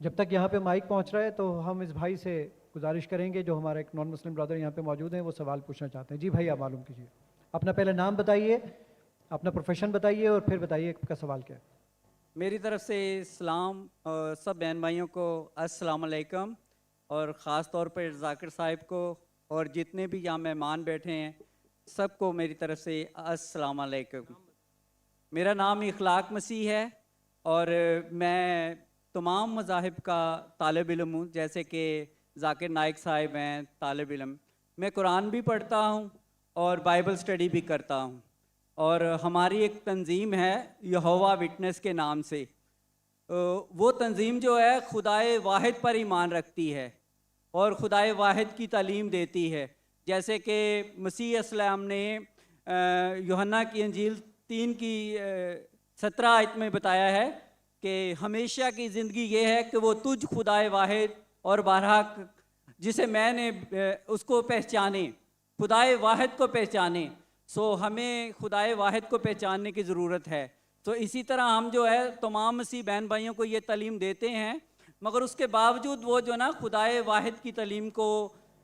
जब तक यहाँ पे माइक पहुँच रहा है तो हम इस भाई से गुजारिश करेंगे, जो हमारा एक नॉन मुस्लिम ब्रदर यहाँ पे मौजूद हैं, वो सवाल पूछना चाहते हैं। जी भाई, आप मालूम कीजिए, अपना पहले नाम बताइए, अपना प्रोफेशन बताइए और फिर बताइए आपका सवाल क्या है। मेरी तरफ से सलाम सब बहन भाइयों को अस्सलाम वालेकुम, और ख़ास तौर पर जाकिर साहिब को और जितने भी यहाँ मेहमान बैठे हैं सबको मेरी तरफ से अस्सलाम वालेकुम। मेरा नाम इखलाक मसीह है और मैं तमाम मज़ाहिब का तालिब इल्म हूँ। जैसे कि जाकिर नाइक साहिब हैं तालिब इल्म, मैं कुरान भी पढ़ता हूँ और बाइबल स्टडी भी करता हूँ। और हमारी एक तंजीम है यहोवा विटनेस के नाम से। वो तंजीम जो है खुदाए वाहिद पर ईमान रखती है और खुदाए वाहिद की तालीम देती है। जैसे कि मसीह अस्सलाम ने यूहन्ना की इंजील 3 की 17 आयत में बताया है कि हमेशा की ज़िंदगी ये है कि वो तुझ खुदाए वाहिद और बारहा जिसे मैंने उसको पहचाने, खुदाए वाहिद को पहचाने। सो हमें खुदाए वाहिद को पहचानने की ज़रूरत है। तो इसी तरह हम जो है तमाम मसीह बहन भाइयों को ये तालीम देते हैं, मगर उसके बावजूद वो जो ना खुदाए वाहिद की तालीम को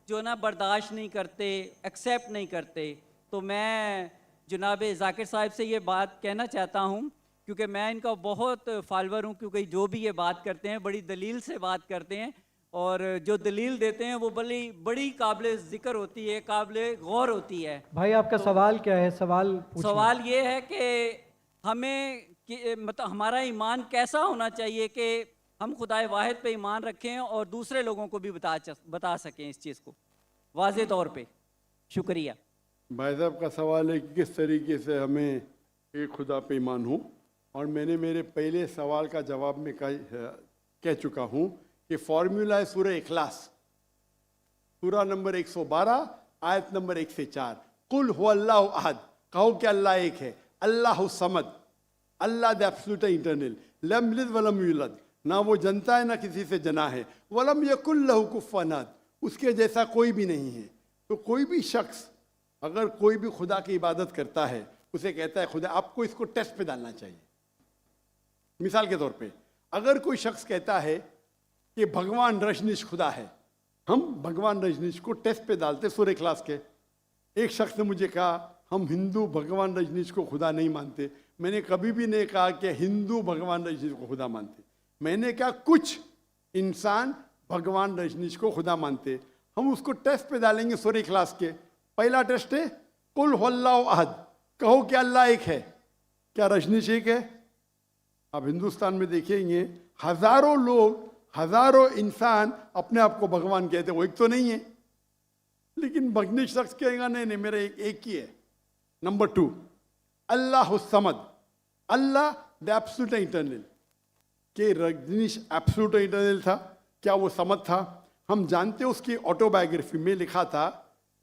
जो ना बर्दाश्त नहीं करते, एक्सेप्ट नहीं करते। तो मैं जनाब जाकिर साहिब से ये बात कहना चाहता हूँ, क्योंकि मैं इनका बहुत फॉलोअर हूँ, क्योंकि जो भी ये बात करते हैं बड़ी दलील से बात करते हैं और जो दलील देते हैं वो बड़ी बड़ी काबिल ज़िक्र होती है, काबिल गौर होती है। भाई आपका सवाल क्या है? सवाल पूछिए। सवाल ये है कि हमें मतलब हमारा ईमान कैसा होना चाहिए कि हम खुदाए वाहिद पे ईमान रखें और दूसरे लोगों को भी बता सकें इस चीज़ को वाज़े तौर पे। शुक्रिया। भाई साहब का सवाल है कि किस तरीके से हमें एक खुदा पे ईमान हो, और मैंने मेरे पहले सवाल का जवाब में कह चुका हूँ कि फॉर्मूला है सूरह इखलास, सूरा नंबर 112 आयत नंबर 1 से 4। कुल हु अल्लाहु अहद, कहो कि अल्लाह एक है, अल्लाहु समद, अल्लाह द एब्सोल्यूट इंटरनल, लम यलिद वलम यूलद, ना वो जनता है ना किसी से जना है, वलम यकुल लहु कुफुवन अहद, उसके जैसा कोई भी नहीं है। तो कोई भी शख्स अगर कोई भी खुदा की इबादत करता है, उसे कहता है खुदा, आपको इसको टेस्ट पे डालना चाहिए। मिसाल के तौर पे अगर कोई शख्स कहता है कि भगवान रजनीश खुदा है, हम भगवान रजनीश को टेस्ट पे डालते सूरह इखलास के। एक शख्स ने मुझे कहा हम हिंदू भगवान रजनीश को खुदा नहीं मानते। मैंने कभी भी नहीं कहा कि हिंदू भगवान रजनीश को खुदा मानते। मैंने कहा कुछ इंसान भगवान रजनीश को खुदा मानते, हम उसको टेस्ट पे डालेंगे सूरह इखलास के। पहला टेस्ट है कुल हु अल्लाहु अहद, कहो कि अल्लाह एक है, क्या रजनीश एक है? अब हिंदुस्तान में देखेंगे हजारों लोग, हजारों इंसान अपने आप को भगवान कहते, वो एक तो नहीं है। लेकिन भगनी शख्स कहेगा नहीं नहीं मेरा एक ही है। Number 2 Allah Samad, Allah the absolute internal. के रजनीश एब्सोल्यूट इंटरनल था? क्या वो समद था? हम जानते उसकी ऑटोबायोग्राफी में लिखा था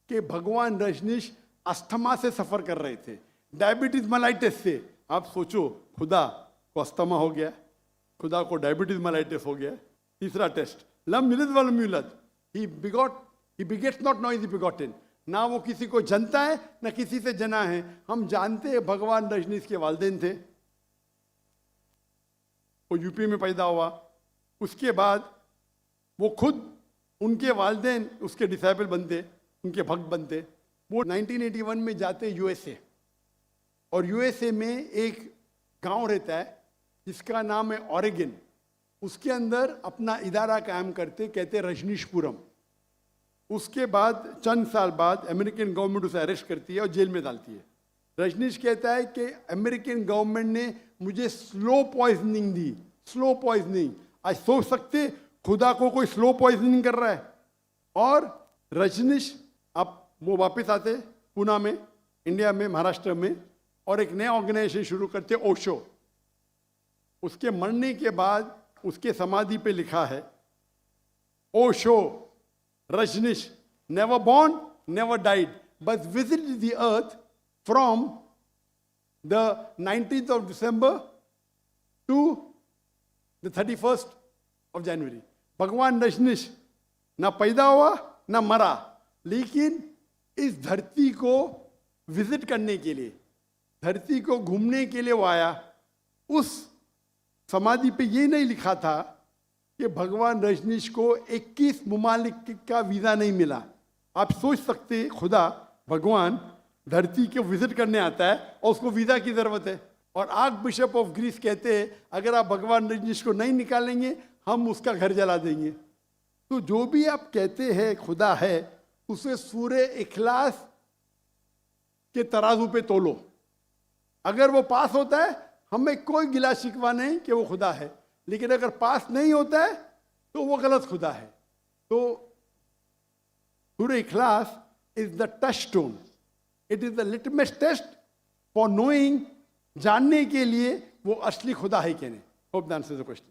कि भगवान रजनीश अस्थमा से सफर कर रहे थे, डायबिटीज मलाइटिस से। आप सोचो, खुदा को अस्थमा हो गया, खुदा को डायबिटीज मलाइटिस हो गया। तीसरा टेस्ट लम यलिद वलम यूलद, he begets not, not is begotten, ना वो किसी को जनता है ना किसी से जना है। हम जानते हैं भगवान रजनीश के वालिदैन थे, वो यूपी में पैदा हुआ। उसके बाद वो खुद, उनके वालिदैन उसके डिसाइबल बनते, उनके भक्त बनते। वो 1981 में जाते यूएसए, और यूएसए में एक गांव रहता है जिसका नाम है ऑरेगन। उसके अंदर अपना इदारा कायम करते, कहते रजनीशपुरम। उसके बाद चंद साल बाद अमेरिकन गवर्नमेंट उसे अरेस्ट करती है और जेल में डालती है। रजनीश कहता है कि अमेरिकन गवर्नमेंट ने मुझे स्लो पॉइजनिंग दी, स्लो पॉइजनिंग। आज सोच सकते खुदा को कोई स्लो पॉइजनिंग कर रहा है। और रजनीश अब वो वापस आते पूना में, इंडिया में, महाराष्ट्र में, और एक नया ऑर्गेनाइजेशन शुरू करते ओशो। उसके मरने के बाद उसके समाधि पे लिखा है Osho Rajneesh never born never died but visited the earth from the 19th of December to the 31st of January। भगवान रजनीश ना पैदा हुआ ना मरा, लेकिन इस धरती को विजिट करने के लिए, धरती को घूमने के लिए वो आया। उस समाधि पे ये नहीं लिखा था कि भगवान रजनीश को 21 ममालिक का वीज़ा नहीं मिला। आप सोच सकते हैं, खुदा भगवान धरती के विजिट करने आता है और उसको वीज़ा की ज़रूरत है। और आर्क बिशप ऑफ ग्रीस कहते हैं अगर आप भगवान रजनीश को नहीं निकालेंगे हम उसका घर जला देंगे। तो जो भी आप कहते हैं खुदा है, उसे सूरे इखलास के तराजू पे तोलो। अगर वो पास होता है हमें कोई गिला शिकवा नहीं कि वो खुदा है, लेकिन अगर पास नहीं होता है तो वो गलत खुदा है। तो सूरे इखलास is the touchstone, it is the litmus test for knowing, जानने के लिए वो असली खुदा है कि नहीं। Hope the answer the question.